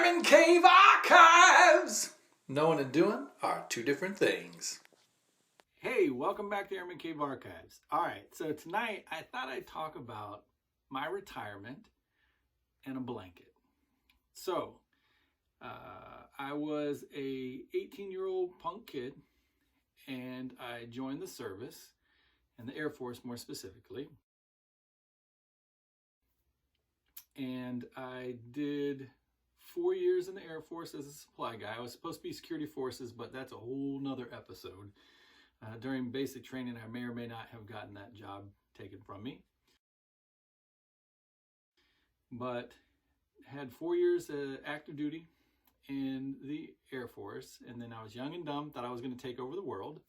Airman Cave Archives! Knowing and doing are two different things. Hey, welcome back to Airman Cave Archives. Alright, so tonight I thought I'd talk about my retirement and a blanket. So, I was a 18-year-old punk kid, and I joined the service, and the Air Force more specifically. And I did 4 years in the Air Force as a supply guy. I was supposed to be security forces, but that's a whole nother episode. During basic training, I may or may not have gotten that job taken from me. But had 4 years active duty in the Air Force, and then I was young and dumb, thought I was going to take over the world,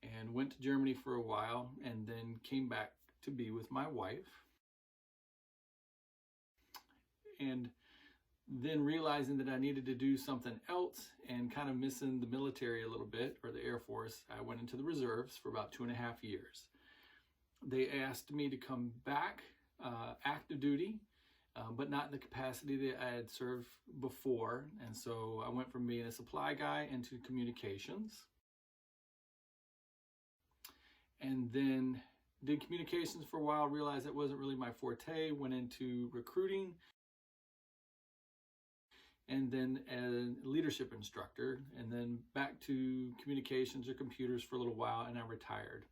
and went to Germany for a while, and then came back to be with my wife. And then realizing that I needed to do something else and kind of missing the military a little bit, or the Air Force, I went into the reserves for about 2.5 years. They asked me to come back active duty, but not in the capacity that I had served before. And so I went from being a supply guy into communications. And then did communications for a while, realized that wasn't really my forte, went into recruiting, and then a leadership instructor, and then back to communications or computers for a little while, and I retired.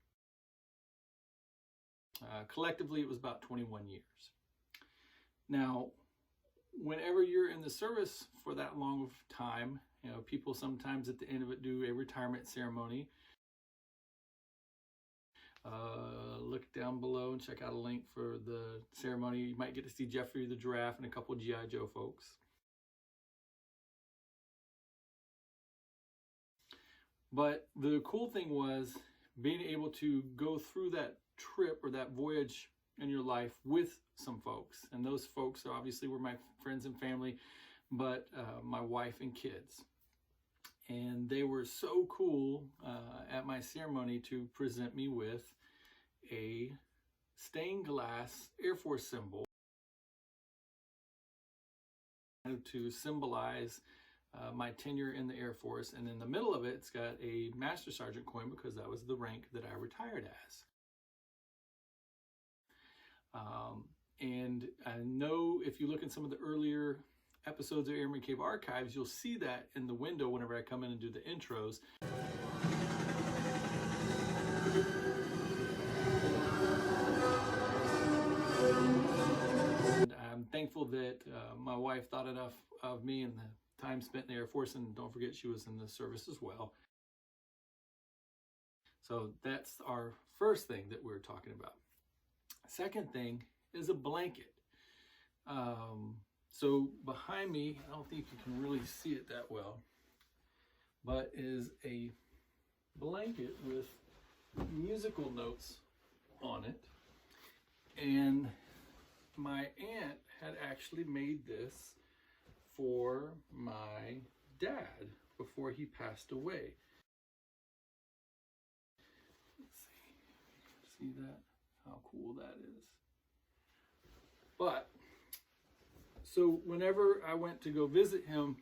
Collectively, it was about 21 years. Now, whenever you're in the service for that long of time, you know, people sometimes at the end of it do a retirement ceremony. Look down below and check out a link for the ceremony. You might get to see Jeffrey the Giraffe and a couple of G.I. Joe folks. But the cool thing was being able to go through that trip or that voyage in your life with some folks. And those folks obviously were my friends and family, but my wife and kids. And they were so cool at my ceremony to present me with a stained glass Air Force symbol to symbolize my tenure in the Air Force, and in the middle of it, it's got a Master Sergeant coin because that was the rank that I retired as. And I know if you look at some of the earlier episodes of Airman Cave Archives, you'll see that in the window whenever I come in and do the intros. And I'm thankful that my wife thought enough of me and the time spent in the Air Force, and don't forget she was in the service as well. So that's our first thing that we're talking about. Second thing is a blanket. So behind me, I don't think you can really see it that well, but is a blanket with musical notes on it. And my aunt had actually made this for my dad before he passed away. Let's see that? How cool that is. But, so whenever I went to go visit him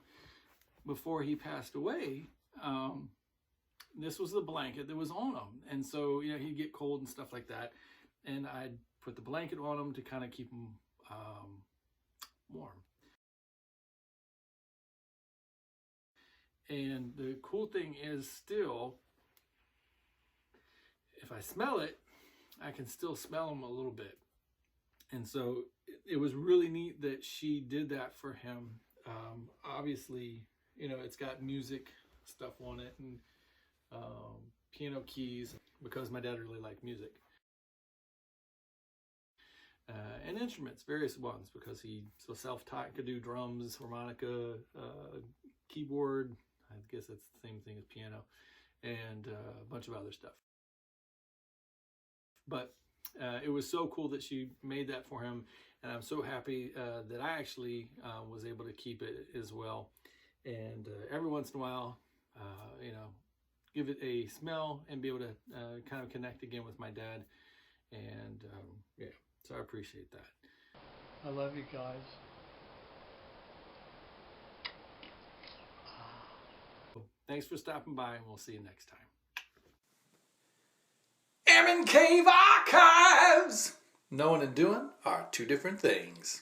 before he passed away, this was the blanket that was on him. And so, you know, he'd get cold and stuff like that. And I'd put the blanket on him to kind of keep him warm. And the cool thing is still, if I smell it, I can still smell him a little bit. And so it was really neat that she did that for him. Obviously, you know, it's got music stuff on it and piano keys because my dad really liked music. And instruments, various ones, because he so self-taught, could do drums, harmonica, keyboard, I guess that's the same thing as piano, and a bunch of other stuff. But it was so cool that she made that for him, and I'm so happy that I actually was able to keep it as well. And every once in a while, you know, give it a smell and be able to kind of connect again with my dad. And yeah, so I appreciate that. I love you guys. Thanks for stopping by, and we'll see you next time. Airman Cave Archives! Knowing and doing are two different things.